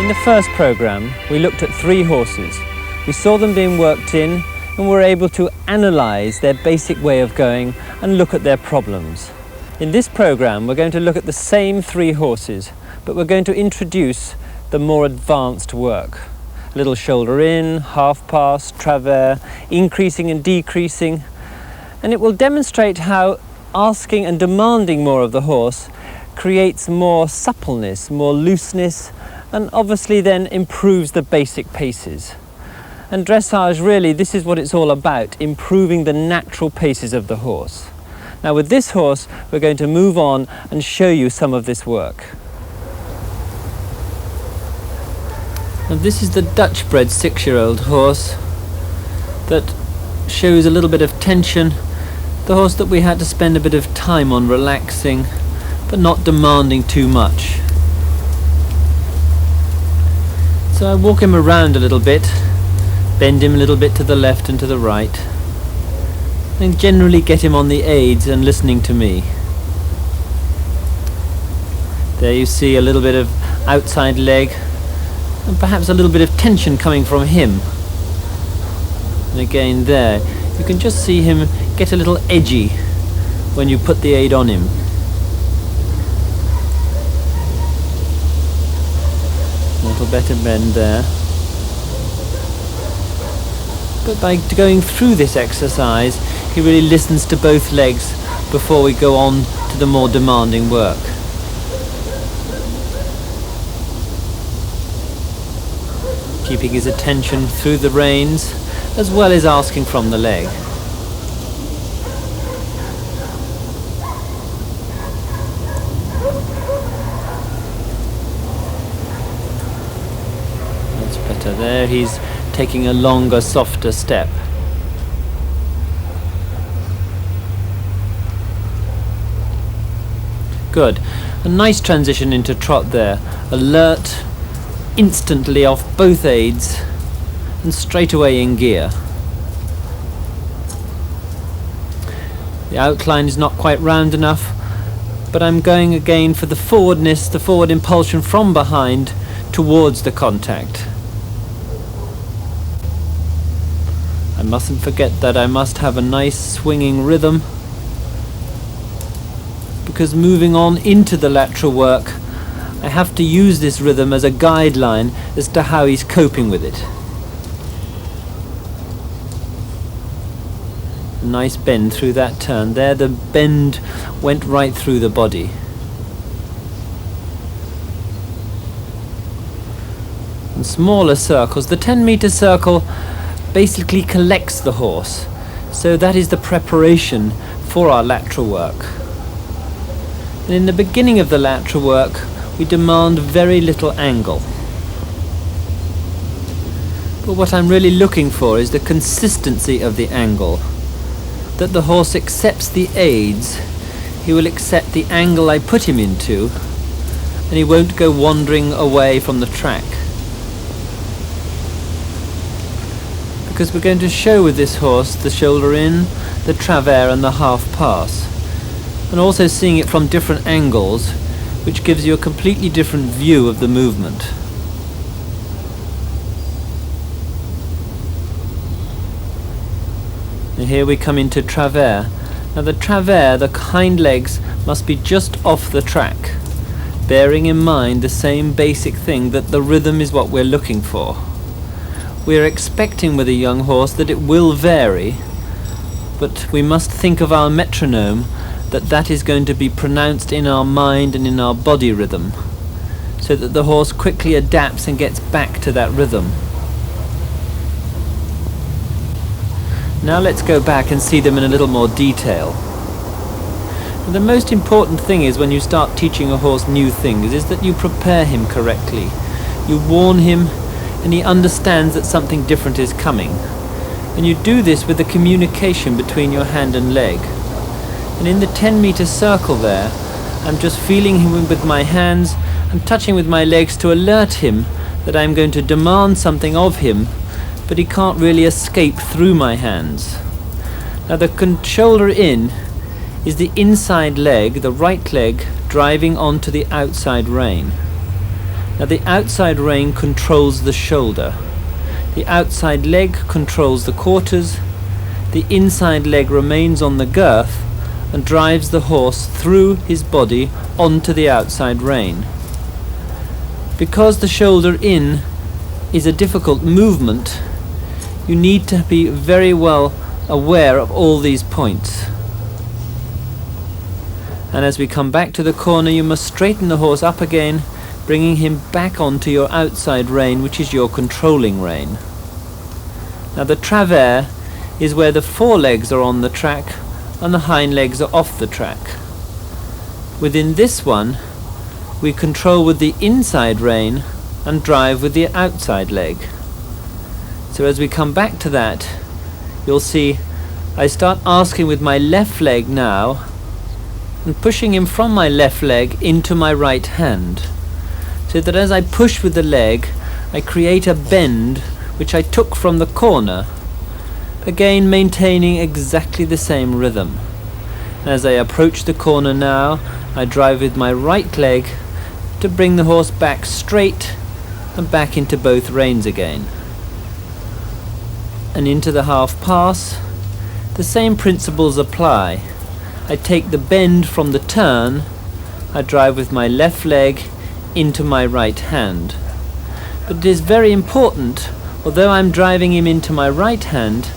In the first programme, we looked at 3 horses. We saw them being worked in and were able to analyse their basic way of going and look at their problems. In this programme, we're going to look at the same 3 horses, but we're going to introduce the more advanced work. A little shoulder in, half pass, travers, increasing and decreasing. And it will demonstrate how asking and demanding more of the horse creates more suppleness, more looseness, and obviously then improves the basic paces. And dressage, really, this is what it's all about, improving the natural paces of the horse. Now with this horse, we're going to move on and show you some of this work. Now this is the Dutch bred 6-year-old horse that shows a little bit of tension. The horse that we had to spend a bit of time on relaxing, but not demanding too much. So I walk him around a little bit, bend him a little bit to the left and to the right, and generally get him on the aids and listening to me. There you see a little bit of outside leg and perhaps a little bit of tension coming from him. And again there, you can just see him get a little edgy when you put the aid on him. A little better bend there. But by going through this exercise, he really listens to both legs before we go on to the more demanding work. Keeping his attention through the reins, as well as asking from the leg. There he's taking a longer, softer step. Good. A nice transition into trot there. Alert, instantly off both aids, and straight away in gear. The outline is not quite round enough, but I'm going again for the forwardness, the forward impulsion from behind towards the contact. I mustn't forget that I must have a nice swinging rhythm, because moving on into the lateral work, I have to use this rhythm as a guideline as to how he's coping with it. A nice bend through that turn. There the bend went right through the body. And smaller circles. The 10-meter circle basically collects the horse, so that is the preparation for our lateral work. And in the beginning of the lateral work, we demand very little angle. But what I'm really looking for is the consistency of the angle, that the horse accepts the aids, he will accept the angle I put him into, and he won't go wandering away from the track. Because we're going to show with this horse the shoulder in, the travers and the half pass, and also seeing it from different angles, which gives you a completely different view of the movement. And here we come into travers. Now the travers, the hind legs must be just off the track, bearing in mind the same basic thing, that the rhythm is what we're looking for. We're expecting with a young horse that it will vary, but we must think of our metronome, that is going to be pronounced in our mind and in our body rhythm, so that the horse quickly adapts and gets back to that rhythm. Now let's go back and see them in a little more detail. And the most important thing is, when you start teaching a horse new things, is that you prepare him correctly. You warn him, and he understands that something different is coming. And you do this with the communication between your hand and leg. And in the 10-meter circle there, I'm just feeling him with my hands and touching with my legs to alert him that I'm going to demand something of him, but he can't really escape through my hands. Now the shoulder in is the inside leg, the right leg, driving onto the outside rein. Now the outside rein controls the shoulder. The outside leg controls the quarters. The inside leg remains on the girth and drives the horse through his body onto the outside rein. Because the shoulder in is a difficult movement, you need to be very well aware of all these points. And as we come back to the corner, you must straighten the horse up again, bringing him back onto your outside rein, which is your controlling rein. Now the travers is where the forelegs are on the track and the hind legs are off the track. Within this one, we control with the inside rein and drive with the outside leg. So as we come back to that, you'll see I start asking with my left leg now and pushing him from my left leg into my right hand, so that as I push with the leg, I create a bend which I took from the corner, again maintaining exactly the same rhythm. As I approach the corner now, I drive with my right leg to bring the horse back straight and back into both reins again. And into the half pass, the same principles apply. I take the bend from the turn, I drive with my left leg into my right hand. But it is very important, although I'm driving him into my right hand,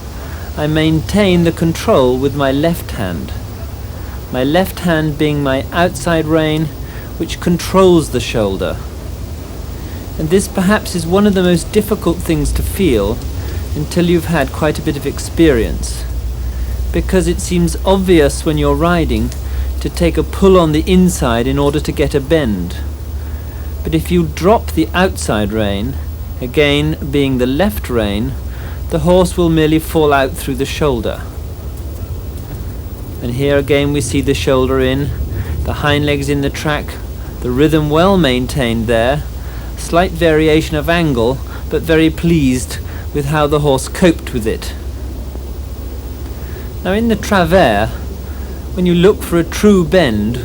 I maintain the control with my left hand. My left hand being my outside rein, which controls the shoulder. And this perhaps is one of the most difficult things to feel until you've had quite a bit of experience, because it seems obvious when you're riding to take a pull on the inside in order to get a bend. But if you drop the outside rein, again being the left rein, the horse will merely fall out through the shoulder. And here again we see the shoulder in, the hind legs in the track, the rhythm well maintained there, slight variation of angle, but very pleased with how the horse coped with it. Now in the travers, when you look for a true bend,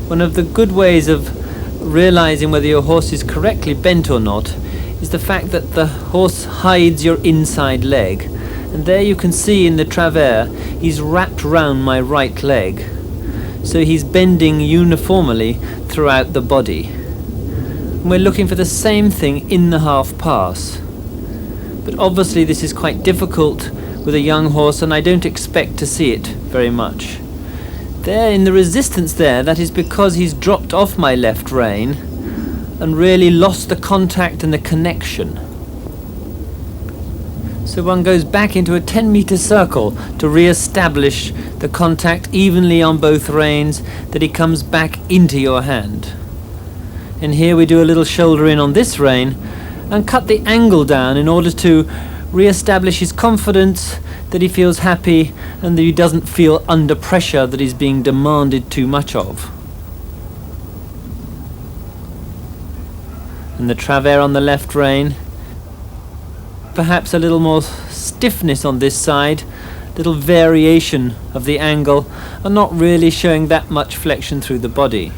one of the good ways of realizing whether your horse is correctly bent or not is the fact that the horse hides your inside leg. And there you can see in the travers, he's wrapped round my right leg. So he's bending uniformly throughout the body. And we're looking for the same thing in the half pass. But obviously this is quite difficult with a young horse, and I don't expect to see it very much. There in the resistance there, that is because he's dropped off my left rein and really lost the contact and the connection. So one goes back into a 10-meter circle to re-establish the contact evenly on both reins, that he comes back into your hand. And here we do a little shoulder in on this rein and cut the angle down in order to re-establish his confidence, that he feels happy and that he doesn't feel under pressure that he's being demanded too much of. And the travers on the left rein, perhaps a little more stiffness on this side, little variation of the angle, and not really showing that much flexion through the body.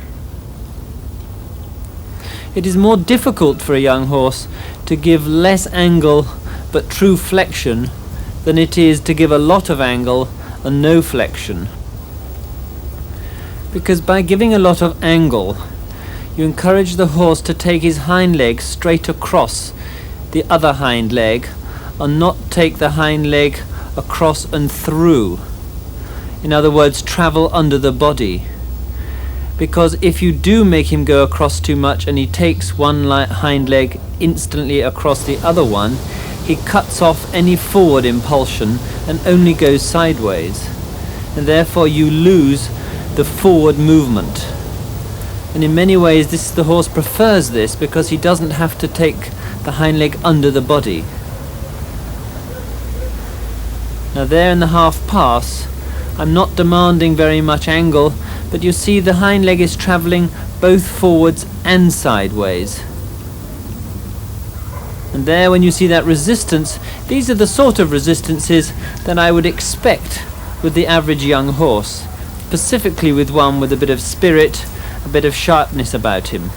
It is more difficult for a young horse to give less angle but true flexion than it is to give a lot of angle and no flexion. Because by giving a lot of angle, you encourage the horse to take his hind leg straight across the other hind leg and not take the hind leg across and through. In other words, travel under the body. Because if you do make him go across too much and he takes one hind leg instantly across the other one, he cuts off any forward impulsion and only goes sideways. And therefore you lose the forward movement. And in many ways the horse prefers this because he doesn't have to take the hind leg under the body. Now there in the half pass, I'm not demanding very much angle, but you see the hind leg is travelling both forwards and sideways. And there when you see that resistance, these are the sort of resistances that I would expect with the average young horse, specifically with one with a bit of spirit, a bit of sharpness about him.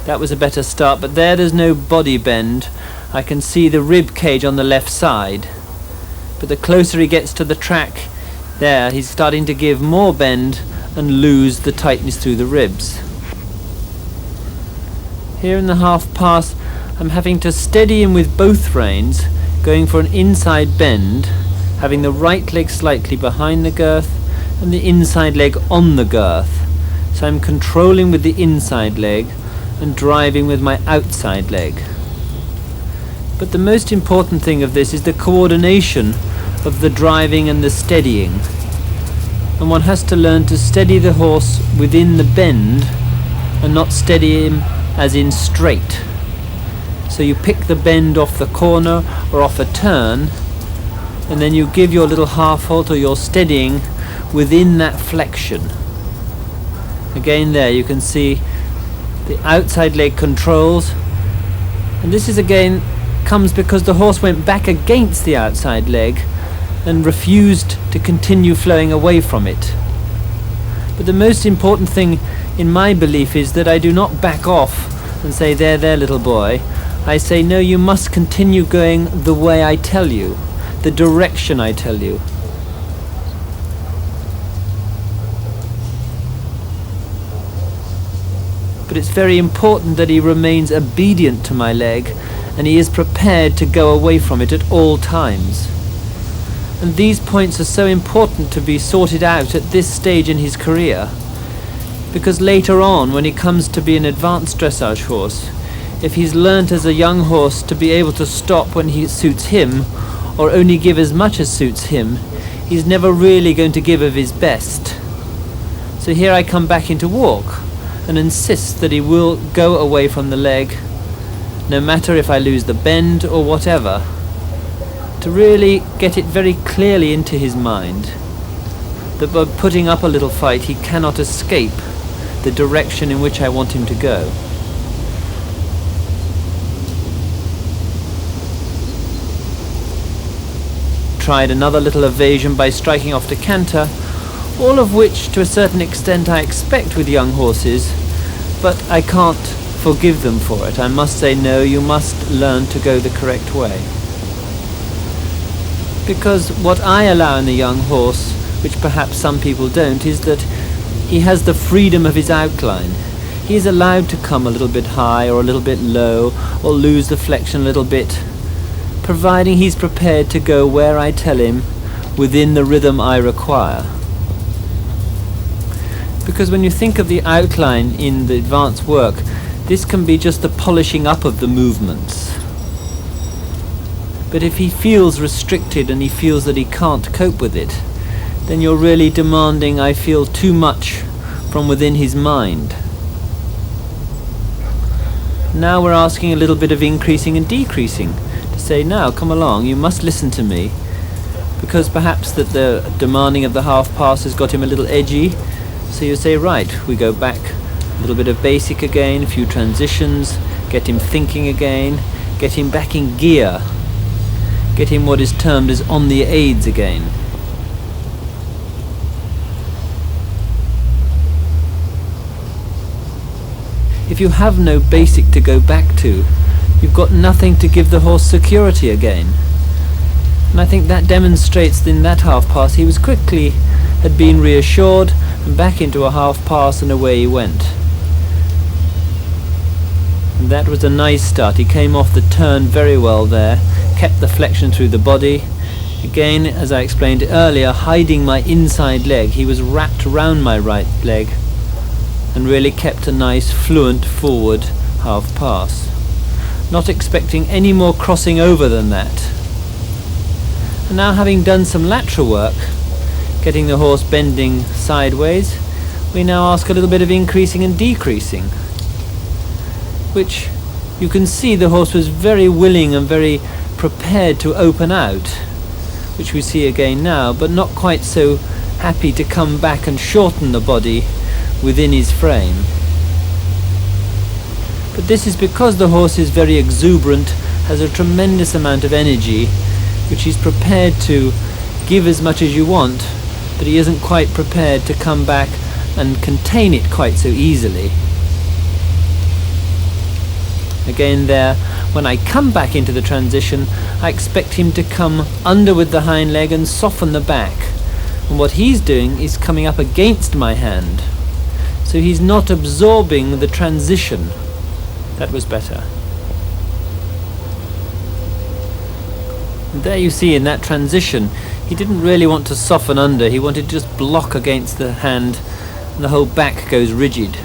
That was a better start, but there's no body bend. I can see the rib cage on the left side. But the closer he gets to the track, there, he's starting to give more bend and lose the tightness through the ribs. Here in the half pass, I'm having to steady him with both reins, going for an inside bend, having the right leg slightly behind the girth and the inside leg on the girth. So I'm controlling with the inside leg and driving with my outside leg. But the most important thing of this is the coordination of the driving and the steadying. And one has to learn to steady the horse within the bend and not steady him as in straight. So you pick the bend off the corner or off a turn, and then you give your little half halt or your steadying within that flexion. Again there you can see the outside leg controls, and this is again comes because the horse went back against the outside leg and refused to continue flowing away from it. But the most important thing in my belief is that I do not back off and say, there little boy. I say, no, you must continue going the way I tell you, the direction I tell you. But it's very important that he remains obedient to my leg and he is prepared to go away from it at all times. And these points are so important to be sorted out at this stage in his career, because later on, when he comes to be an advanced dressage horse, if he's learnt as a young horse to be able to stop when he suits him, or only give as much as suits him, he's never really going to give of his best. So here I come back into walk and insist that he will go away from the leg, no matter if I lose the bend or whatever, to really get it very clearly into his mind that by putting up a little fight he cannot escape the direction in which I want him to go. Tried another little evasion by striking off to canter, all of which to a certain extent I expect with young horses, but I can't forgive them for it. I must say, no, you must learn to go the correct way. Because what I allow in the young horse, which perhaps some people don't, is that he has the freedom of his outline. He is allowed to come a little bit high or a little bit low, or lose the flexion a little bit, providing he's prepared to go where I tell him within the rhythm I require. Because when you think of the outline in the advanced work, this can be just the polishing up of the movements. But if he feels restricted and he feels that he can't cope with it, then you're really demanding, I feel, too much from within his mind. Now we're asking a little bit of increasing and decreasing, to say, now come along, you must listen to me, because perhaps that the demanding of the half pass has got him a little edgy. So you say, right, we go back, a little bit of basic again, a few transitions, get him thinking again, get him back in gear, get him what is termed as on the aids again. If you have no basic to go back to, you've got nothing to give the horse security again. And I think that demonstrates in that half pass he was quickly had been reassured and back into a half pass, and away he went. And that was a nice start. He came off the turn very well there, kept the flexion through the body. Again, as I explained earlier, hiding my inside leg, he was wrapped around my right leg and really kept a nice fluent forward half pass, not expecting any more crossing over than that. And now, having done some lateral work, getting the horse bending sideways, we now ask a little bit of increasing and decreasing, which you can see the horse was very willing and very prepared to open out, which we see again now, but not quite so happy to come back and shorten the body within his frame. But this is because the horse is very exuberant, has a tremendous amount of energy, which he's prepared to give as much as you want, but he isn't quite prepared to come back and contain it quite so easily. Again there, when I come back into the transition, I expect him to come under with the hind leg and soften the back. And what he's doing is coming up against my hand. So he's not absorbing the transition. That was better. And there you see in that transition, he didn't really want to soften under, he wanted to just block against the hand, and the whole back goes rigid.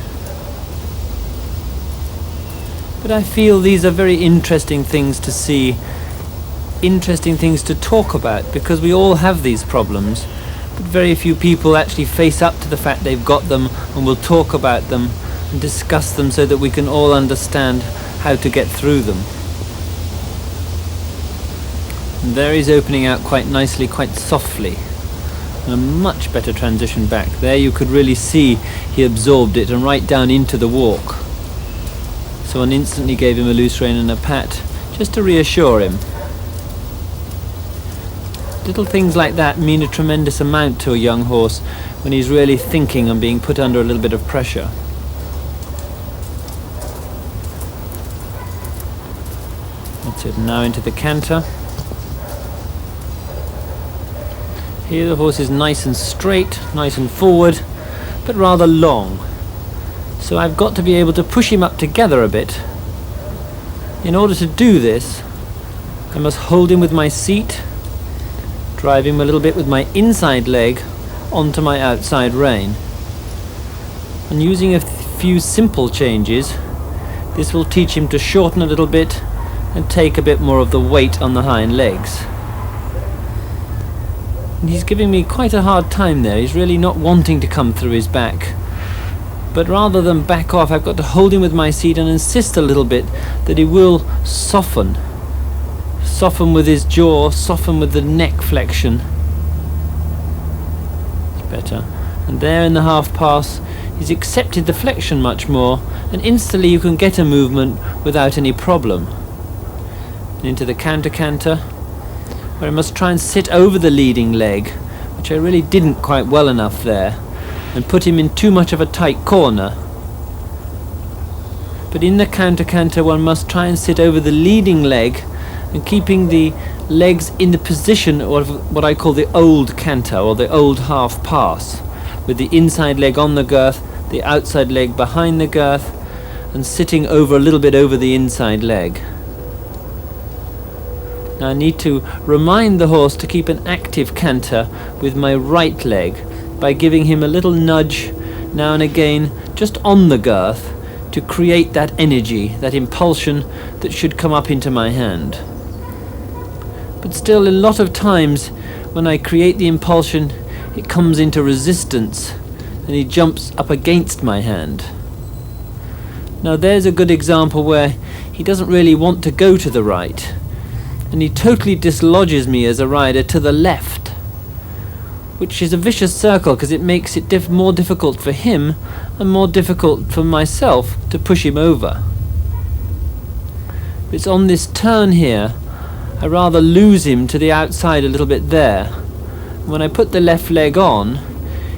But I feel these are very interesting things to see, interesting things to talk about, because we all have these problems, but very few people actually face up to the fact they've got them and will talk about them and discuss them so that we can all understand how to get through them. And there he's opening out quite nicely, quite softly, and a much better transition back. There you could really see he absorbed it and right down into the walk. So I instantly gave him a loose rein and a pat, just to reassure him. Little things like that mean a tremendous amount to a young horse when he's really thinking and being put under a little bit of pressure. That's it, now into the canter. Here the horse is nice and straight, nice and forward, but rather long. So I've got to be able to push him up together a bit. In order to do this, I must hold him with my seat, drive him a little bit with my inside leg onto my outside rein. And using a few simple changes, this will teach him to shorten a little bit and take a bit more of the weight on the hind legs. And he's giving me quite a hard time there. He's really not wanting to come through his back. But rather than back off, I've got to hold him with my seat and insist a little bit that he will soften. Soften with his jaw, soften with the neck flexion. It's better. And there in the half pass, he's accepted the flexion much more, and instantly you can get a movement without any problem. And into the canter, where I must try and sit over the leading leg, which I really didn't quite well enough there, and put him in too much of a tight corner. But in the canter one must try and sit over the leading leg and keeping the legs in the position of what I call the old canter, or the old half pass, with the inside leg on the girth, the outside leg behind the girth, and sitting over a little bit over the inside leg. Now I need to remind the horse to keep an active canter with my right leg by giving him a little nudge now and again just on the girth to create that energy, that impulsion that should come up into my hand. But still, a lot of times when I create the impulsion, it comes into resistance and he jumps up against my hand. Now there's a good example where he doesn't really want to go to the right, and he totally dislodges me as a rider to the left, which is a vicious circle because it makes it more difficult for him and more difficult for myself to push him over. It's on this turn here, I rather lose him to the outside a little bit there. When I put the left leg on,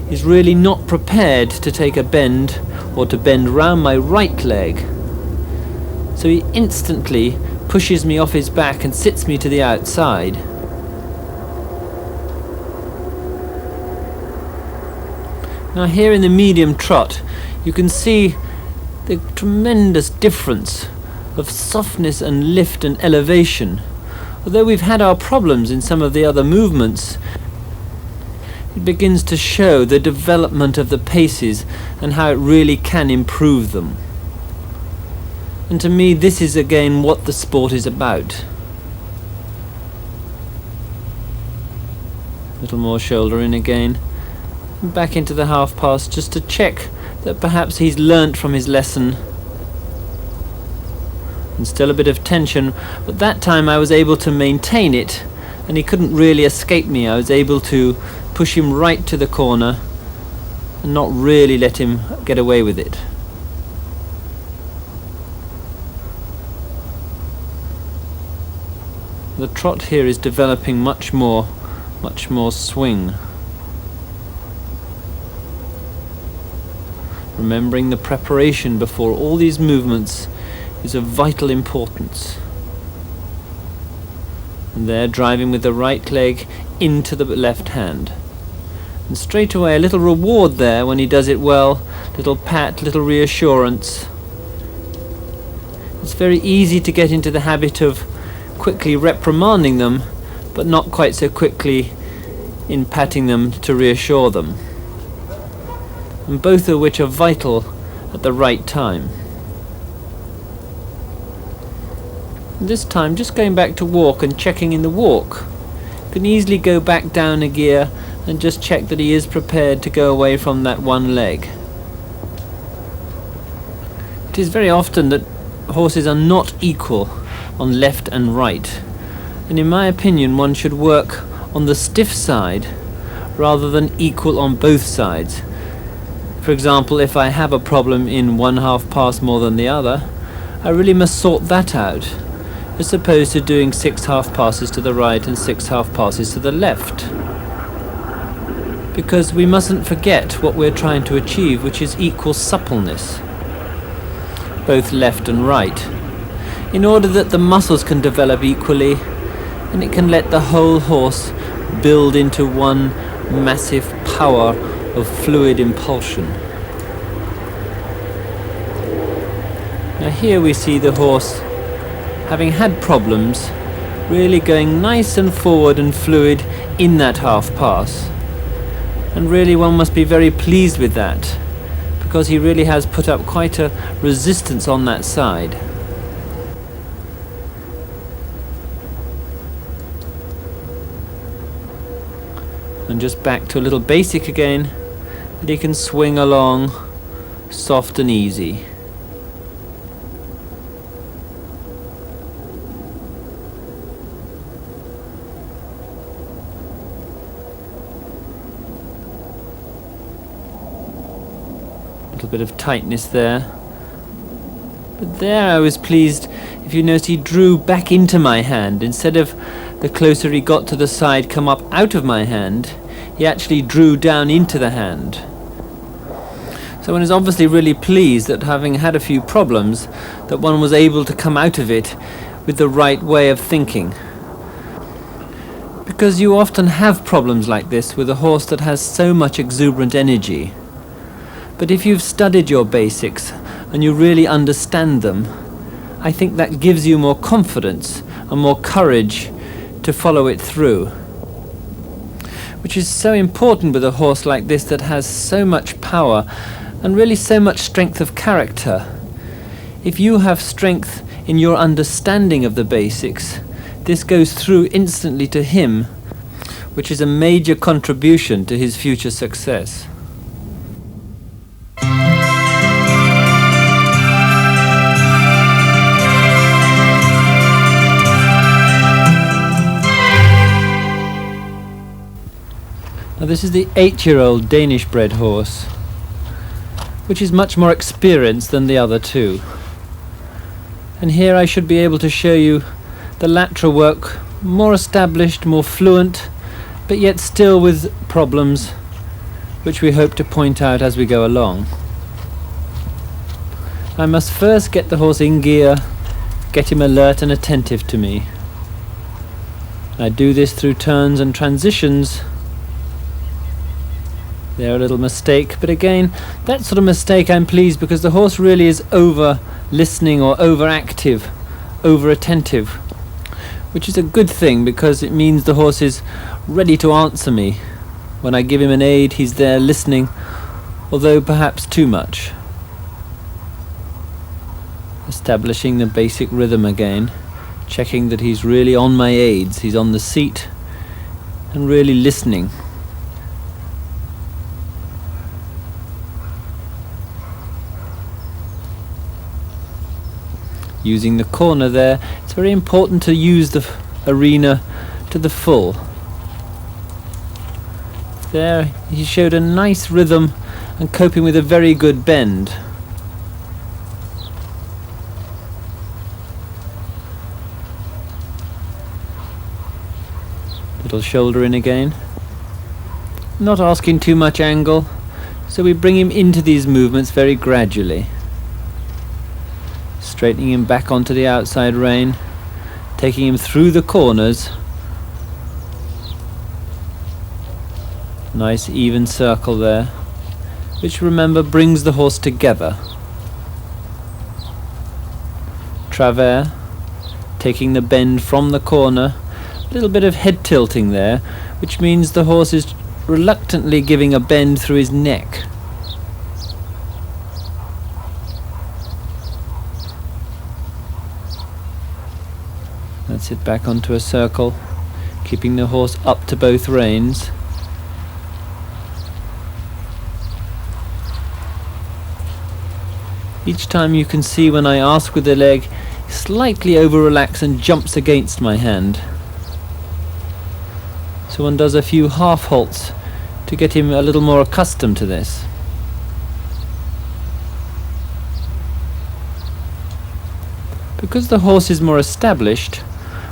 he's really not prepared to take a bend or to bend round my right leg. So he instantly pushes me off his back and sits me to the outside. Now here in the medium trot, you can see the tremendous difference of softness and lift and elevation. Although we've had our problems in some of the other movements, it begins to show the development of the paces and how it really can improve them. And to me, this is again what the sport is about. A little more shoulder in again. And back into the half pass just to check that perhaps he's learnt from his lesson. And still a bit of tension, but that time I was able to maintain it and he couldn't really escape me. I was able to push him right to the corner and not really let him get away with it. The trot here is developing much more swing. Remembering the preparation before all these movements is of vital importance. And there, driving with the right leg into the left hand. And straight away a little reward there when he does it well, little pat, little reassurance. It's very easy to get into the habit of quickly reprimanding them, but not quite so quickly in patting them to reassure them. And both of which are vital at the right time. And this time, just going back to walk and checking in the walk. You can easily go back down a gear and just check that he is prepared to go away from that one leg. It is very often that horses are not equal on left and right, and in my opinion one should work on the stiff side rather than equal on both sides. For example, if I have a problem in one half pass more than the other, I really must sort that out, as opposed to doing 6 half passes to the right and 6 half passes to the left. Because we mustn't forget what we're trying to achieve, which is equal suppleness, both left and right, in order that the muscles can develop equally and it can let the whole horse build into one massive power of fluid impulsion. Now here we see the horse, having had problems, really going nice and forward and fluid in that half pass. And really one must be very pleased with that, because he really has put up quite a resistance on that side. And just back to a little basic again, that he can swing along soft and easy. Bit of tightness there, but there I was pleased. If you notice, he drew back into my hand instead of the closer he got to the side come up out of my hand. He actually drew down into the hand. So one is obviously really pleased that, having had a few problems, that one was able to come out of it with the right way of thinking. Because you often have problems like this with a horse that has so much exuberant energy. But if you've studied your basics and you really understand them, I think that gives you more confidence and more courage to follow it through. Which is so important with a horse like this that has so much power and really so much strength of character. If you have strength in your understanding of the basics, this goes through instantly to him, which is a major contribution to his future success. Now this is the 8-year-old Danish bred horse, which is much more experienced than the other two. And here I should be able to show you the lateral work, more established, more fluent, but yet still with problems, which we hope to point out as we go along. I must first get the horse in gear, get him alert and attentive to me. I do this through turns and transitions. They're a little mistake, but again, that sort of mistake I'm pleased, because the horse really is over listening or over active, over attentive, which is a good thing, because it means the horse is ready to answer me. When I give him an aid, he's there listening, although perhaps too much. Establishing the basic rhythm again, checking that he's really on my aids, he's on the seat, and really listening. Using the corner there, it's very important to use the arena to the full. There he showed a nice rhythm and coping with a very good bend. Little shoulder in again. Not asking too much angle, so we bring him into these movements very gradually. Straightening him back onto the outside rein, taking him through the corners. Nice even circle there, which, remember, brings the horse together. Travers, taking the bend from the corner, a little bit of head tilting there, which means the horse is reluctantly giving a bend through his neck. That's it, back onto a circle, keeping the horse up to both reins. Each time you can see when I ask with the leg, he slightly over-relax and jumps against my hand. So one does a few half halts to get him a little more accustomed to this. Because the horse is more established,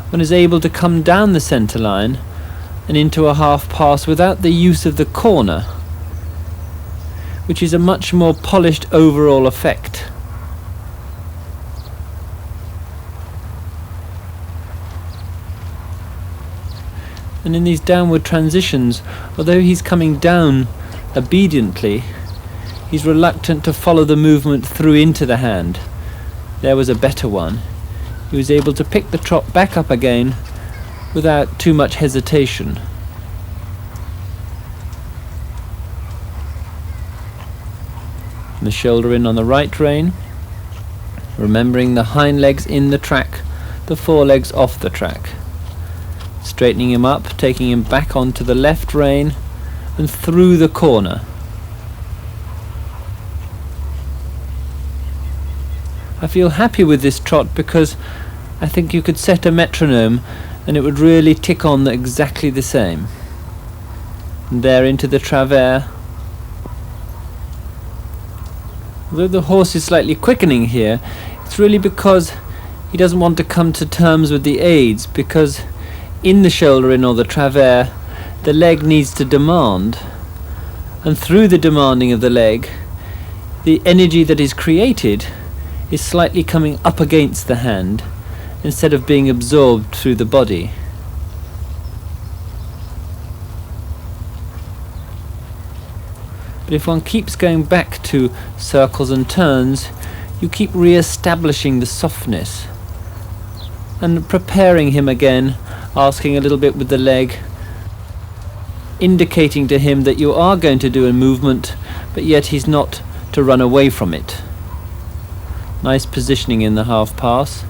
one is able to come down the centre line and into a half pass without the use of the corner, which is a much more polished overall effect. And in these downward transitions, although he's coming down obediently, he's reluctant to follow the movement through into the hand. There was a better one. He was able to pick the trot back up again without too much hesitation. And the shoulder in on the right rein, remembering the hind legs in the track, the forelegs off the track. Straightening him up, taking him back onto the left rein and through the corner. I feel happy with this trot because I think you could set a metronome and it would really tick on exactly the same. And there into the Travers. Although the horse is slightly quickening here, it's really because he doesn't want to come to terms with the aids, because in the shoulder in or the Travers, the leg needs to demand, and through the demanding of the leg, the energy that is created is slightly coming up against the hand instead of being absorbed through the body. But if one keeps going back to circles and turns, you keep re-establishing the softness and preparing him again, asking a little bit with the leg, indicating to him that you are going to do a movement, but yet he's not to run away from it. Nice positioning in the half pass,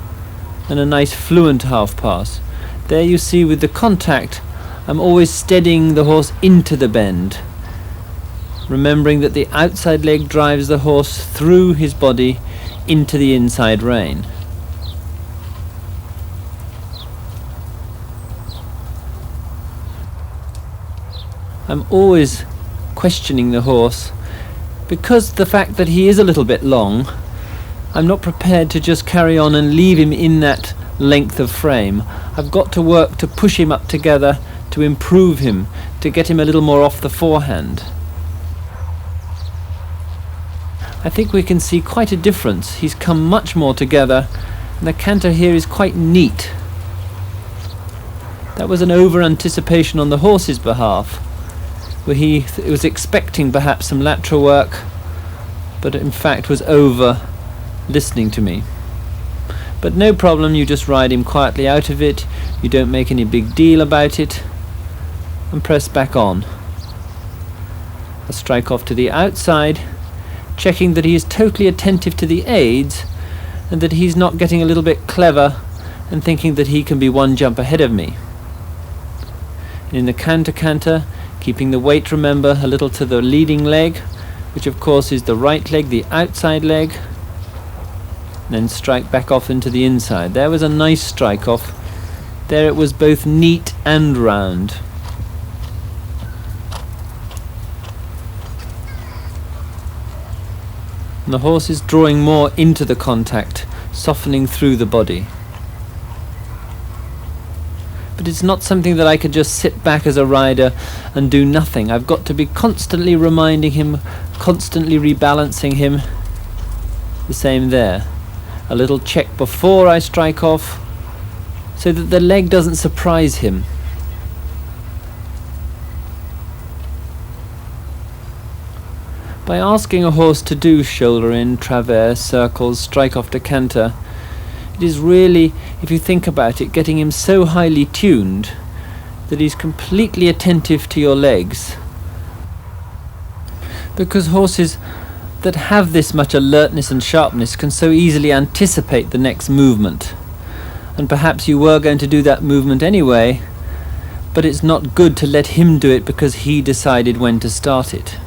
and a nice fluent half pass. There you see with the contact, I'm always steadying the horse into the bend, remembering that the outside leg drives the horse through his body into the inside rein. I'm always questioning the horse, because the fact that he is a little bit long, I'm not prepared to just carry on and leave him in that length of frame. I've got to work to push him up together, to improve him, to get him a little more off the forehand. I think we can see quite a difference. He's come much more together, and the canter here is quite neat. That was an over-anticipation on the horse's behalf, where he was expecting perhaps some lateral work, but in fact was over listening to me. But no problem, you just ride him quietly out of it, you don't make any big deal about it, and press back on. A strike off to the outside, checking that he is totally attentive to the aids, and that he's not getting a little bit clever and thinking that he can be one jump ahead of me. And in the canter, keeping the weight, remember, a little to the leading leg, which of course is the right leg, the outside leg, then strike back off into the inside. There was a nice strike off. There it was both neat and round. And the horse is drawing more into the contact, softening through the body. But it's not something that I could just sit back as a rider and do nothing. I've got to be constantly reminding him, constantly rebalancing him. The same there. A little check before I strike off, so that the leg doesn't surprise him. By asking a horse to do shoulder in, traverse, circles, strike off to canter, it is really, if you think about it, getting him so highly tuned that he's completely attentive to your legs. Because horses that have this much alertness and sharpness can so easily anticipate the next movement. And perhaps you were going to do that movement anyway, but it's not good to let him do it because he decided when to start it.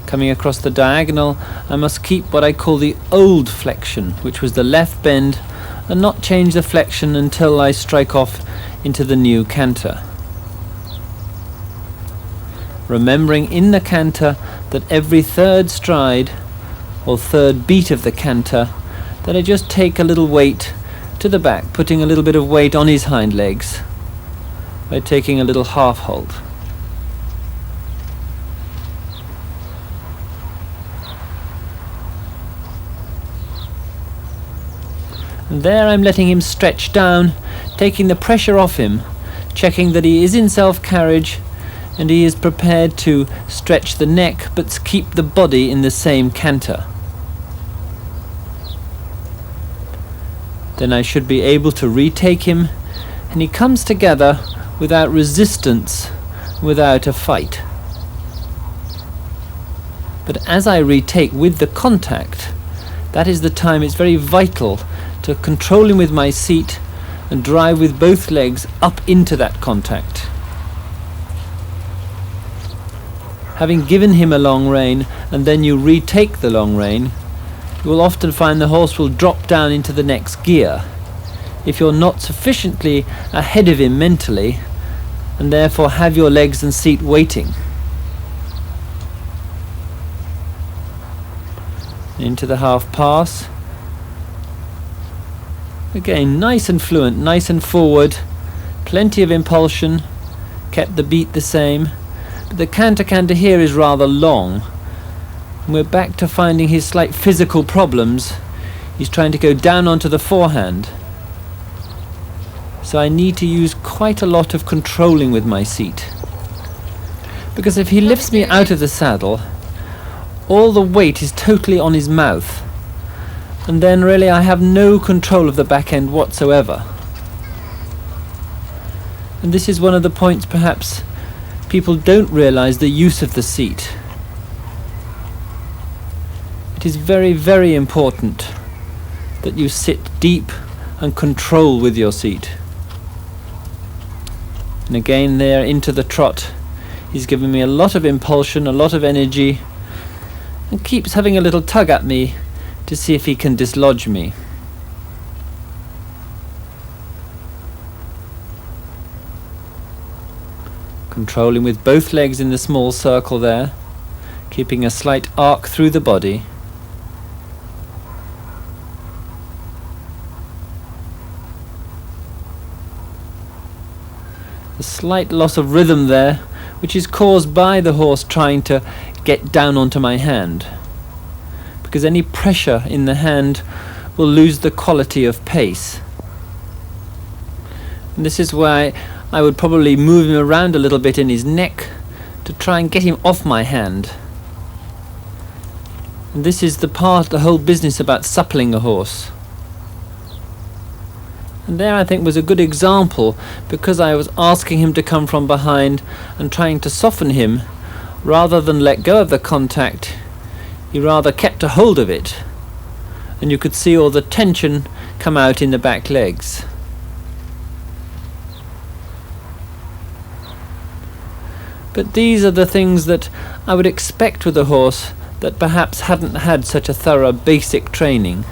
Coming across the diagonal, I must keep what I call the old flexion, which was the left bend, and not change the flexion until I strike off into the new canter. Remembering in the canter that every third stride, or third beat of the canter, that I just take a little weight to the back, putting a little bit of weight on his hind legs by taking a little half hold. And there I'm letting him stretch down, taking the pressure off him, checking that he is in self-carriage and he is prepared to stretch the neck but keep the body in the same canter. Then I should be able to retake him, and he comes together without resistance, without a fight. But as I retake with the contact, that is the time it's very vital to control him with my seat and drive with both legs up into that contact. Having given him a long rein and then you retake the long rein, you will often find the horse will drop down into the next gear if you're not sufficiently ahead of him mentally and therefore have your legs and seat waiting. Into the half pass. Again, nice and fluent, nice and forward, plenty of impulsion, kept the beat the same, but the canter here is rather long. And we're back to finding his slight physical problems. He's trying to go down onto the forehand. So I need to use quite a lot of controlling with my seat. Because if he lifts me out of the saddle, all the weight is totally on his mouth. And then really I have no control of the back end whatsoever. And this is one of the points perhaps people don't realize the use of the seat. It is very, very important that you sit deep and control with your seat. And again there into the trot. He's giving me a lot of impulsion, a lot of energy, and keeps having a little tug at me to see if he can dislodge me. Controlling with both legs in the small circle there, keeping a slight arc through the body. A slight loss of rhythm there, which is caused by the horse trying to get down onto my hand. Because any pressure in the hand will lose the quality of pace. And this is why I would probably move him around a little bit in his neck to try and get him off my hand. And this is the whole business about suppling a horse. And there I think was a good example, because I was asking him to come from behind and trying to soften him rather than let go of the contact. He rather kept a hold of it, and you could see all the tension come out in the back legs. But these are the things that I would expect with a horse that perhaps hadn't had such a thorough basic training.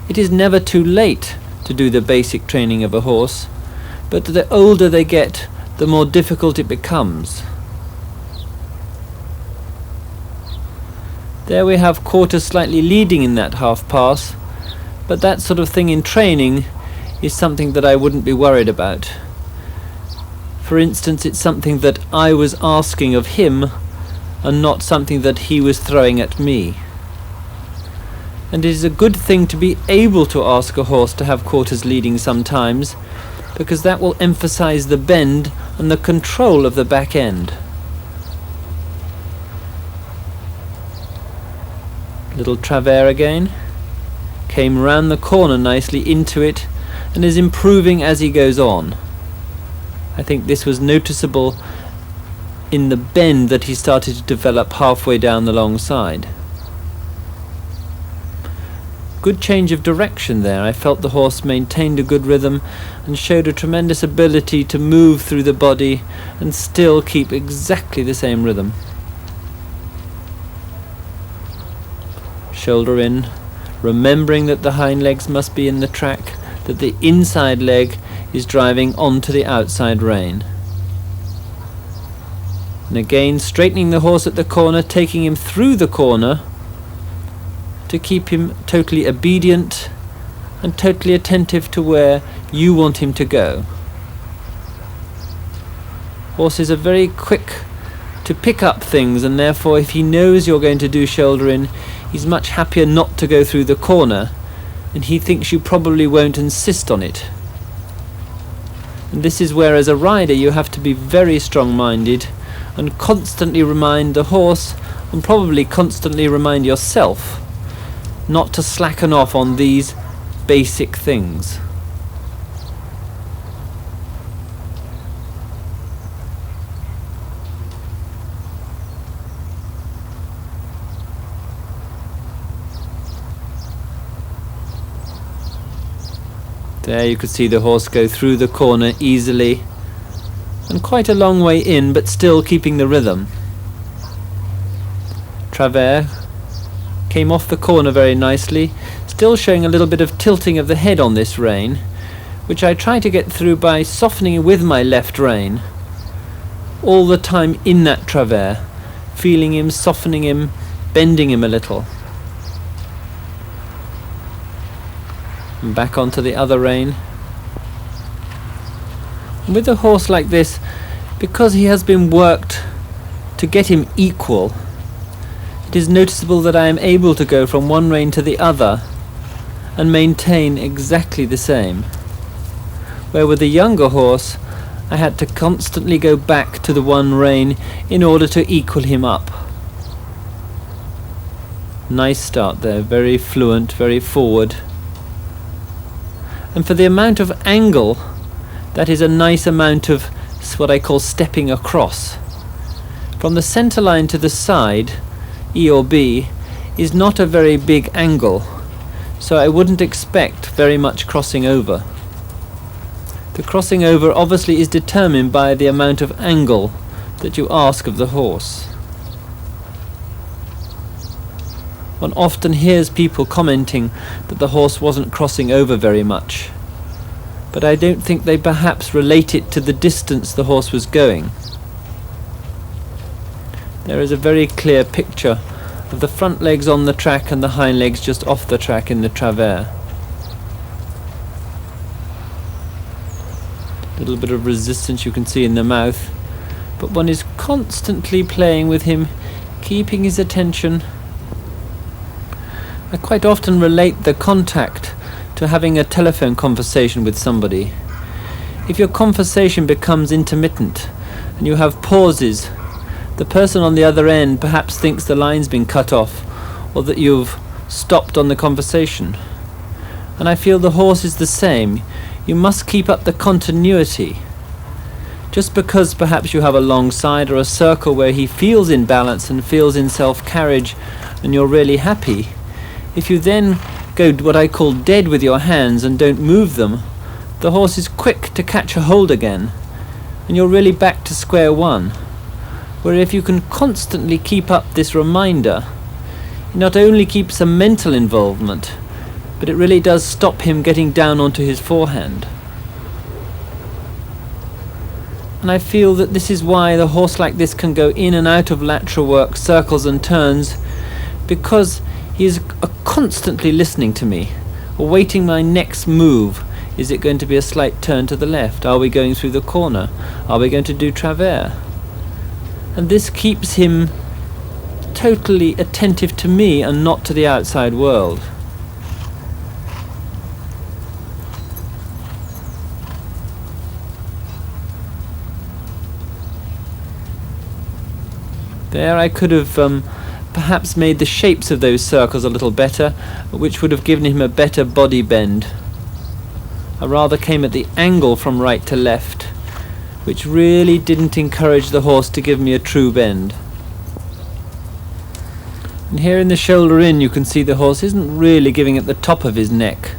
It is never too late to do the basic training of a horse, but the older they get, the more difficult it becomes. There we have quarter slightly leading in that half pass, but that sort of thing in training is something that I wouldn't be worried about. For instance, it's something that I was asking of him and not something that he was throwing at me. And it is a good thing to be able to ask a horse to have quarters leading sometimes, because that will emphasize the bend and the control of the back end. Little travers again. Came round the corner nicely into it and is improving as he goes on. I think this was noticeable in the bend that he started to develop halfway down the long side. Good change of direction there. I felt the horse maintained a good rhythm and showed a tremendous ability to move through the body and still keep exactly the same rhythm. Shoulder in, remembering that the hind legs must be in the track, that the inside leg is driving onto the outside rein. And again straightening the horse at the corner, taking him through the corner to keep him totally obedient and totally attentive to where you want him to go. Horses are very quick to pick up things, and therefore if he knows you're going to do shoulder in, he's much happier not to go through the corner, and he thinks you probably won't insist on it. And this is where as a rider you have to be very strong-minded and constantly remind the horse, and probably constantly remind yourself, not to slacken off on these basic things. There you could see the horse go through the corner easily, and quite a long way in, but still keeping the rhythm. Travers came off the corner very nicely, still showing a little bit of tilting of the head on this rein, which I try to get through by softening with my left rein, all the time in that travers, feeling him, softening him, bending him a little. And back onto the other rein. And with a horse like this, because he has been worked to get him equal, it is noticeable that I am able to go from one rein to the other and maintain exactly the same. Where with a younger horse, I had to constantly go back to the one rein in order to equal him up. Nice start there, very fluent, very forward. And for the amount of angle, that is a nice amount of what I call stepping across. From the centre line to the side, E or B, is not a very big angle, so I wouldn't expect very much crossing over. The crossing over obviously is determined by the amount of angle that you ask of the horse. One often hears people commenting that the horse wasn't crossing over very much, but I don't think they perhaps relate it to the distance the horse was going. There is a very clear picture of the front legs on the track and the hind legs just off the track in the travers. A little bit of resistance you can see in the mouth, but one is constantly playing with him, keeping his attention. I quite often relate the contact to having a telephone conversation with somebody. If your conversation becomes intermittent and you have pauses, the person on the other end perhaps thinks the line's been cut off or that you've stopped on the conversation. And I feel the horse is the same. You must keep up the continuity. Just because perhaps you have a long side or a circle where he feels in balance and feels in self-carriage and you're really happy, if you then go what I call dead with your hands and don't move them, the horse is quick to catch a hold again and you're really back to square one. Where if you can constantly keep up this reminder, it not only keeps a mental involvement, but it really does stop him getting down onto his forehand. And I feel that this is why the horse like this can go in and out of lateral work, circles and turns, because he is constantly listening to me, awaiting my next move. Is it going to be a slight turn to the left? Are we going through the corner? Are we going to do travers? And this keeps him totally attentive to me and not to the outside world. There I could have perhaps made the shapes of those circles a little better, which would have given him a better body bend. I rather came at the angle from right to left, which really didn't encourage the horse to give me a true bend. And here in the shoulder in you can see the horse isn't really giving at the top of his neck,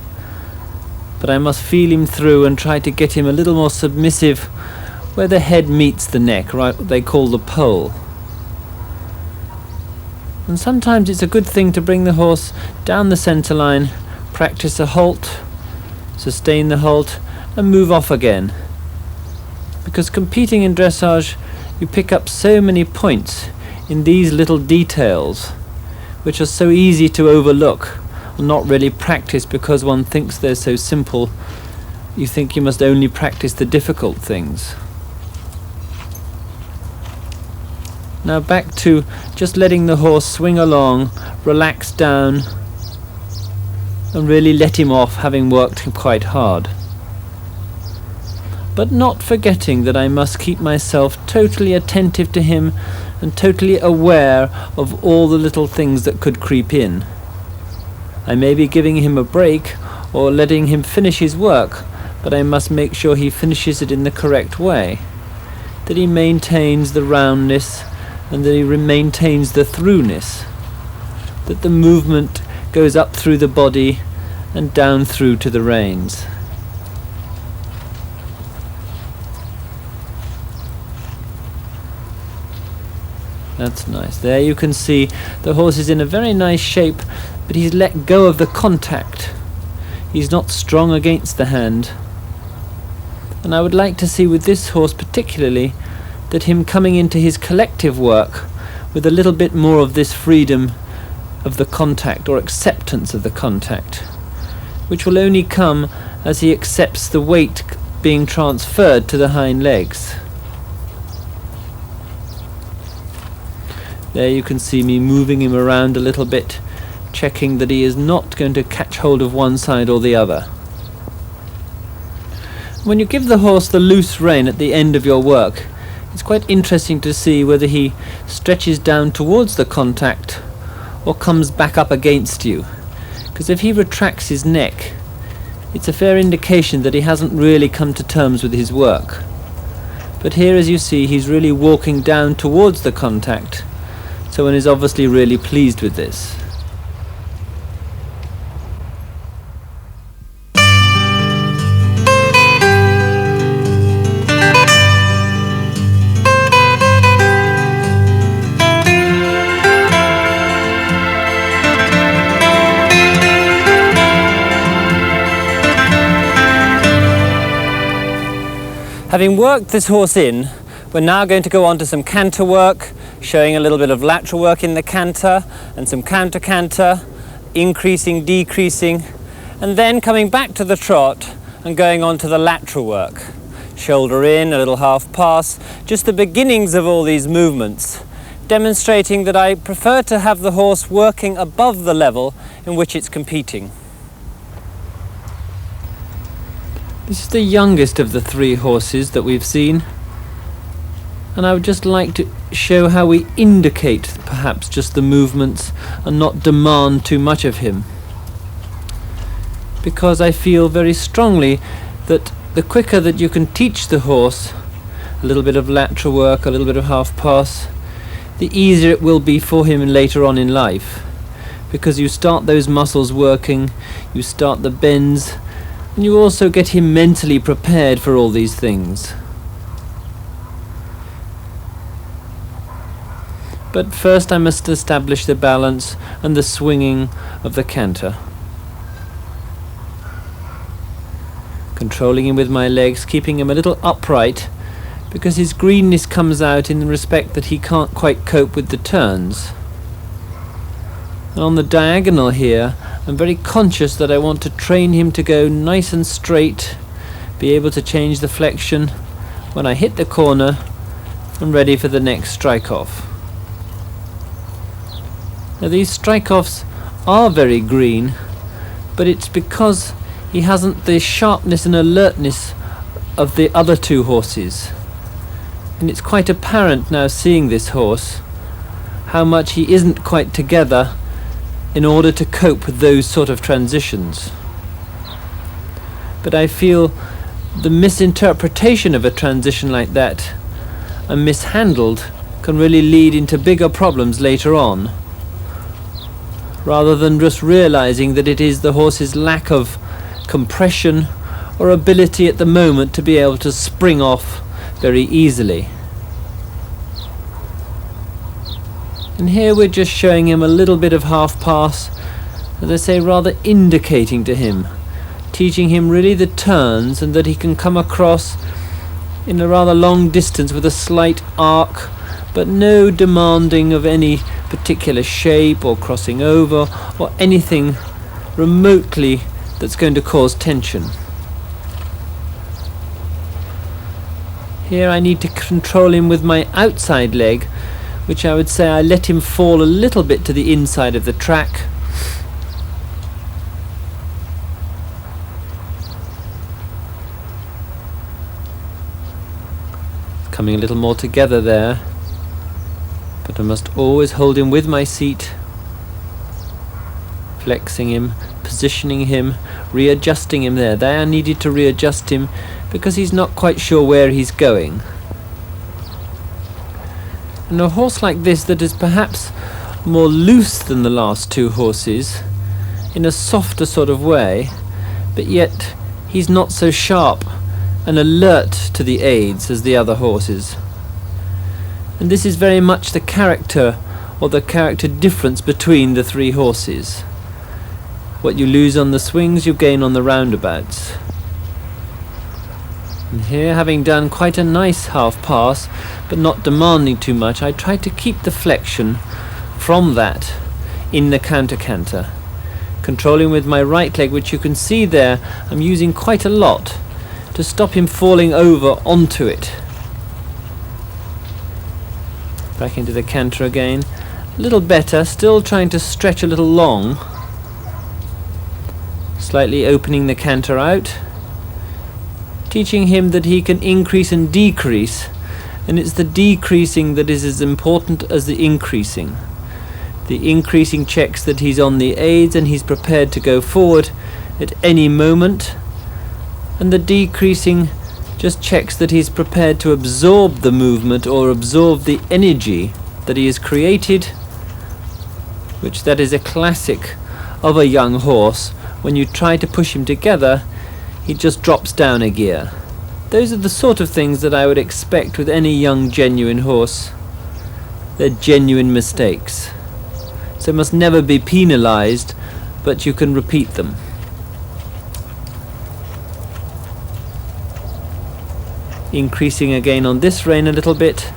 but I must feel him through and try to get him a little more submissive where the head meets the neck, right, what they call the pole. And sometimes it's a good thing to bring the horse down the centre line, practice a halt, sustain the halt, and move off again. Because competing in dressage, you pick up so many points in these little details, which are so easy to overlook or not really practice because one thinks they're so simple. You think you must only practice the difficult things. Now back to just letting the horse swing along, relax down, and really let him off, having worked him quite hard. But not forgetting that I must keep myself totally attentive to him and totally aware of all the little things that could creep in. I may be giving him a break or letting him finish his work, but I must make sure he finishes it in the correct way, that he maintains the roundness and that he maintains the throughness, that the movement goes up through the body and down through to the reins. That's nice. There you can see the horse is in a very nice shape, but he's let go of the contact. He's not strong against the hand. And I would like to see with this horse particularly that him coming into his collective work with a little bit more of this freedom of the contact or acceptance of the contact, which will only come as he accepts the weight being transferred to the hind legs. There you can see me moving him around a little bit, checking that he is not going to catch hold of one side or the other. When you give the horse the loose rein at the end of your work, it's quite interesting to see whether he stretches down towards the contact or comes back up against you. Because if he retracts his neck, it's a fair indication that he hasn't really come to terms with his work. But here, as you see, he's really walking down towards the contact, so one is obviously really pleased with this. Having worked this horse in, we're now going to go on to some canter work, showing a little bit of lateral work in the canter and some counter-canter, increasing, decreasing, and then coming back to the trot and going on to the lateral work. Shoulder in, a little half pass, just the beginnings of all these movements, demonstrating that I prefer to have the horse working above the level in which it's competing. This is the youngest of the three horses that we've seen, and I would just like to show how we indicate perhaps just the movements and not demand too much of him, because I feel very strongly that the quicker that you can teach the horse a little bit of lateral work, a little bit of half pass, the easier it will be for him later on in life, because you start those muscles working, you start the bends, and you also get him mentally prepared for all these things. But first I must establish the balance and the swinging of the canter. Controlling him with my legs, keeping him a little upright, because his greenness comes out in the respect that he can't quite cope with the turns. And on the diagonal here, I'm very conscious that I want to train him to go nice and straight, be able to change the flexion when I hit the corner and ready for the next strike-off. Now these strike-offs are very green, but it's because he hasn't the sharpness and alertness of the other two horses. And it's quite apparent now seeing this horse how much he isn't quite together in order to cope with those sort of transitions. But I feel the misinterpretation of a transition like that and mishandled can really lead into bigger problems later on, rather than just realizing that it is the horse's lack of compression or ability at the moment to be able to spring off very easily. And here we're just showing him a little bit of half pass, as I say, rather indicating to him, teaching him really the turns, and that he can come across in a rather long distance with a slight arc, but no demanding of any particular shape or crossing over or anything remotely that's going to cause tension. Here I need to control him with my outside leg, which I would say I let him fall a little bit to the inside of the track. Coming a little more together there, but I must always hold him with my seat, flexing him, positioning him, readjusting him there. There I needed to readjust him because he's not quite sure where he's going. And a horse like this that is perhaps more loose than the last two horses, in a softer sort of way, but yet he's not so sharp and alert to the aids as the other horses. And this is very much the character or the character difference between the three horses. What you lose on the swings, you gain on the roundabouts. And here, having done quite a nice half pass, but not demanding too much, I tried to keep the flexion from that in the counter-canter, controlling with my right leg, which you can see there I'm using quite a lot to stop him falling over onto it. Back into the canter again, a little better, still trying to stretch a little long, slightly opening the canter out, teaching him that he can increase and decrease, and it's the decreasing that is as important as the increasing. The increasing checks that he's on the aids and he's prepared to go forward at any moment, and the decreasing just checks that he's prepared to absorb the movement or absorb the energy that he has created, which that is a classic of a young horse. When you try to push him together, he just drops down a gear. Those are the sort of things that I would expect with any young genuine horse. They're genuine mistakes, so must never be penalized, but you can repeat them. Increasing again on this rein a little bit,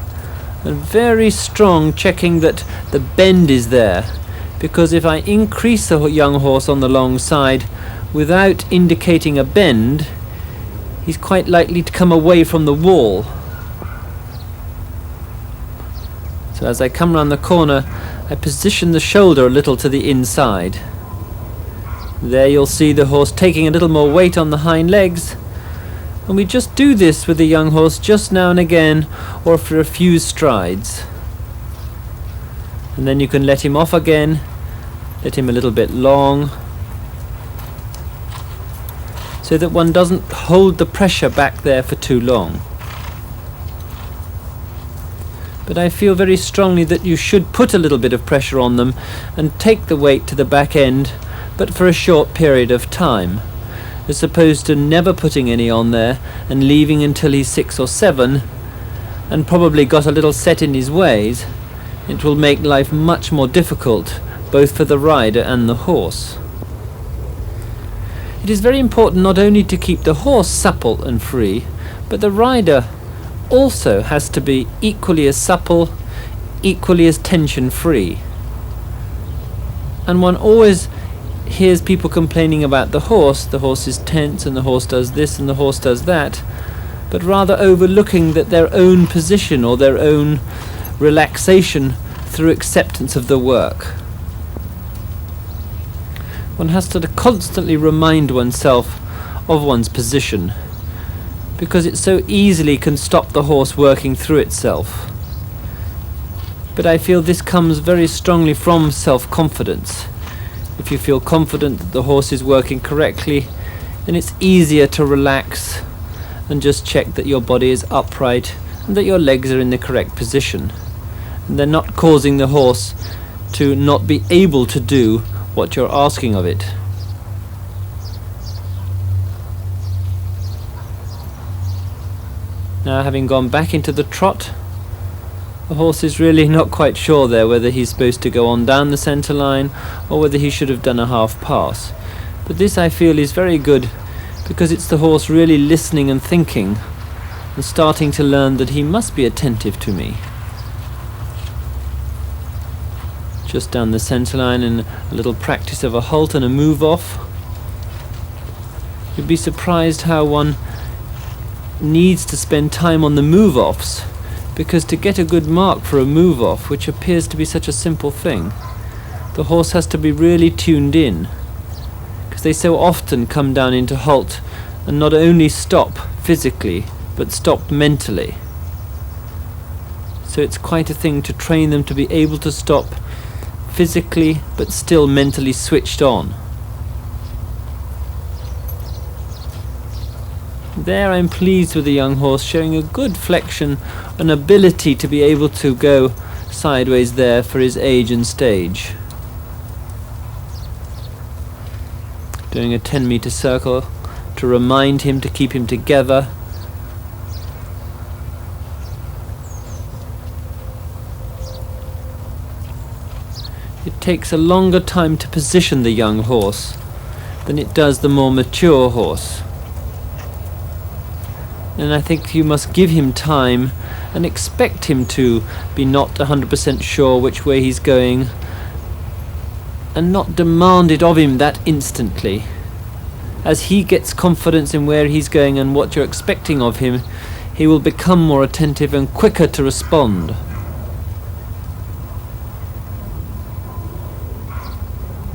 and very strong checking that the bend is there, because if I increase a young horse on the long side without indicating a bend, he's quite likely to come away from the wall. So as I come round the corner, I position the shoulder a little to the inside. There you'll see the horse taking a little more weight on the hind legs, and we just do this with the young horse just now and again, or for a few strides. And then you can let him off again, let him a little bit long, so that one doesn't hold the pressure back there for too long. But I feel very strongly that you should put a little bit of pressure on them and take the weight to the back end, but for a short period of time, as opposed to never putting any on there and leaving until he's 6 or 7 and probably got a little set in his ways. It will make life much more difficult, both for the rider and the horse. It is very important not only to keep the horse supple and free, but the rider also has to be equally as supple, equally as tension free. And one always hears people complaining about the horse is tense and the horse does this and the horse does that, but rather overlooking that their own position or their own relaxation through acceptance of the work. One has to constantly remind oneself of one's position, because it so easily can stop the horse working through itself. but I feel this comes very strongly from self-confidence. If you feel confident that the horse is working correctly, then it's easier to relax and just check that your body is upright and that your legs are in the correct position. And they're not causing the horse to not be able to do what you're asking of it. Now, having gone back into the trot, the horse is really not quite sure there whether he's supposed to go on down the centre line or whether he should have done a half pass. But this, I feel, is very good because it's the horse really listening and thinking and starting to learn that he must be attentive to me. Just down the centre line and a little practice of a halt and a move off. You'd be surprised how one needs to spend time on the move-offs, because to get a good mark for a move-off, which appears to be such a simple thing, the horse has to be really tuned in, because they so often come down into halt and not only stop physically but stop mentally. So it's quite a thing to train them to be able to stop physically but still mentally switched on. There I'm pleased with the young horse, showing a good flexion, an ability to be able to go sideways there for his age and stage. Doing a 10-meter circle to remind him, to keep him together. It takes a longer time to position the young horse than it does the more mature horse. And I think you must give him time and expect him to be not 100% sure which way he's going, and not demand it of him that instantly. As he gets confidence in where he's going and what you're expecting of him, he will become more attentive and quicker to respond.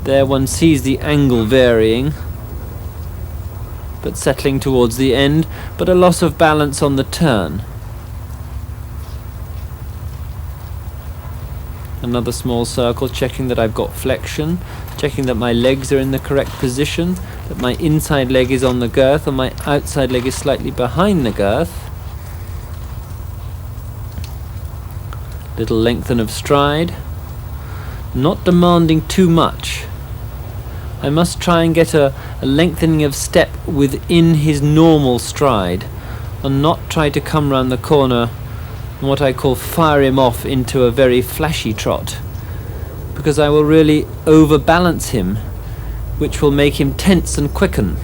There one sees the angle varying, but settling towards the end, but a loss of balance on the turn. Another small circle, checking that I've got flexion, checking that my legs are in the correct position, that my inside leg is on the girth and my outside leg is slightly behind the girth. Little lengthen of stride, not demanding too much. I must try and get a lengthening of step within his normal stride, and not try to come round the corner and what I call fire him off into a very flashy trot, because I will really overbalance him, which will make him tense and quicken.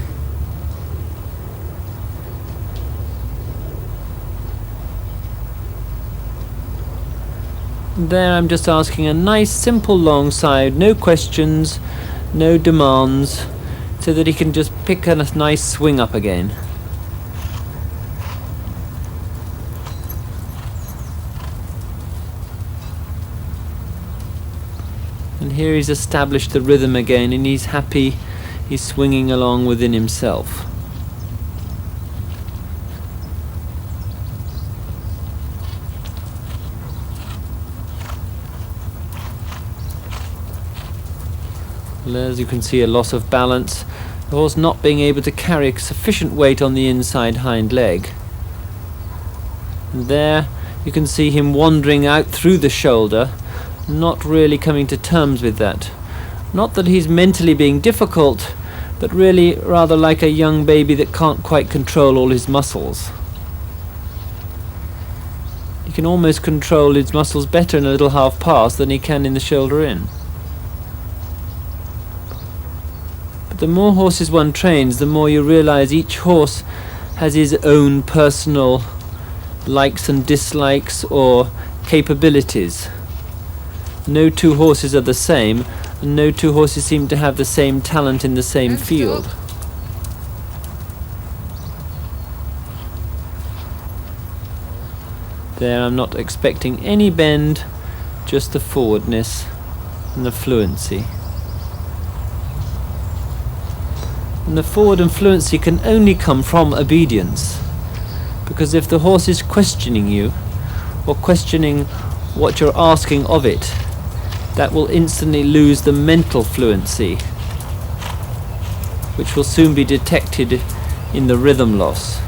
There I'm just asking a nice simple long side, no questions, no demands, so that he can just pick a nice swing up again. And here he's established the rhythm again, and he's happy, he's swinging along within himself. As you can see, a loss of balance, the horse not being able to carry sufficient weight on the inside hind leg. And there you can see him wandering out through the shoulder, not really coming to terms with that. Not that he's mentally being difficult, but really rather like a young baby that can't quite control all his muscles. He can almost control his muscles better in a little half pass than he can in the shoulder in. The more horses one trains, the more you realize each horse has his own personal likes and dislikes or capabilities. No two horses are the same, and no two horses seem to have the same talent in the same field. There I'm not expecting any bend, just the forwardness and the fluency. And the forward and fluency can only come from obedience, because if the horse is questioning you, or questioning what you're asking of it, that will instantly lose the mental fluency, which will soon be detected in the rhythm loss.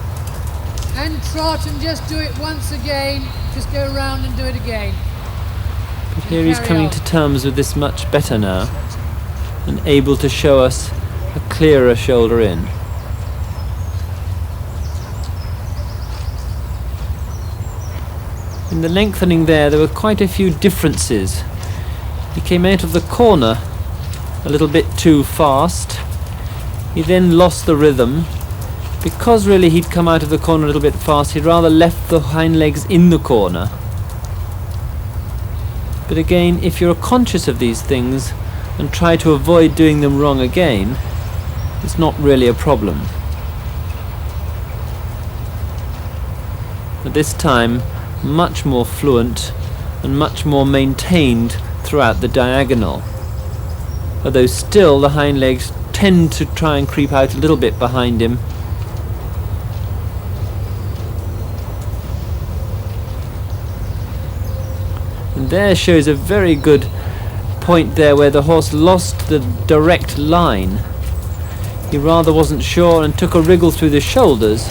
And trot and just do it once again. Just go around and do it again. But here he's coming to terms with this much better now, and able to show us a clearer shoulder in. In the lengthening there were quite a few differences. He came out of the corner a little bit too fast. He then lost the rhythm. Because really he'd come out of the corner a little bit fast, he'd rather left the hind legs in the corner. But again, if you're conscious of these things and try to avoid doing them wrong again, it's not really a problem. At this time, much more fluent and much more maintained throughout the diagonal. Although still the hind legs tend to try and creep out a little bit behind him. And there shows a very good point there where the horse lost the direct line. He rather wasn't sure and took a wriggle through the shoulders,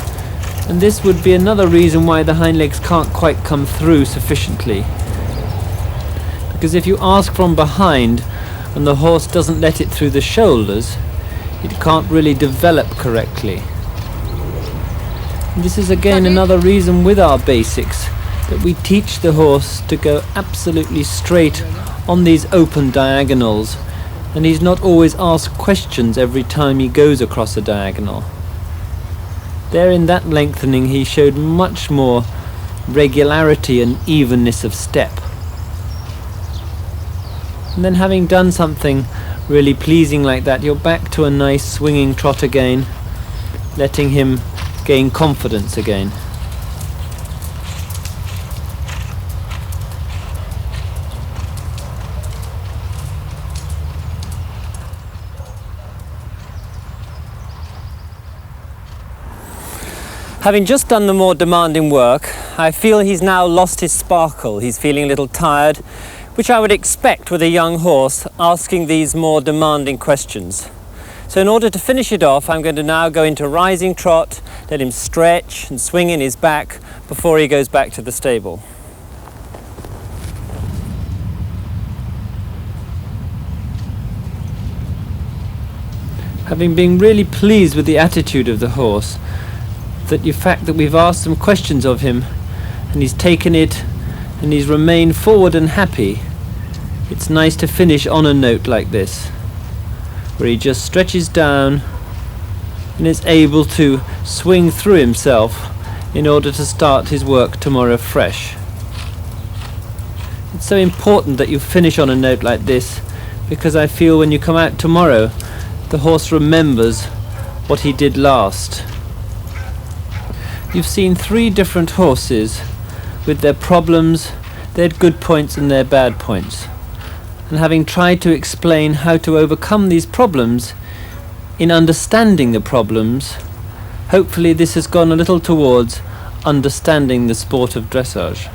and this would be another reason why the hind legs can't quite come through sufficiently. Because if you ask from behind and the horse doesn't let it through the shoulders, it can't really develop correctly. And this is again another reason with our basics that we teach the horse to go absolutely straight on these open diagonals, and he's not always asked questions every time he goes across a diagonal. There in that lengthening he showed much more regularity and evenness of step. And then having done something really pleasing like that, you're back to a nice swinging trot again, letting him gain confidence again. Having just done the more demanding work, I feel he's now lost his sparkle. He's feeling a little tired, which I would expect with a young horse asking these more demanding questions. So in order to finish it off, I'm going to now go into rising trot, let him stretch and swing in his back before he goes back to the stable. Having been really pleased with the attitude of the horse, the fact that we've asked some questions of him and he's taken it and he's remained forward and happy, it's nice to finish on a note like this, where he just stretches down and is able to swing through himself in order to start his work tomorrow fresh. It's so important that you finish on a note like this, because I feel when you come out tomorrow, the horse remembers what he did last. You've seen 3 different horses with their problems, their good points and their bad points. And having tried to explain how to overcome these problems in understanding the problems, hopefully this has gone a little towards understanding the sport of dressage.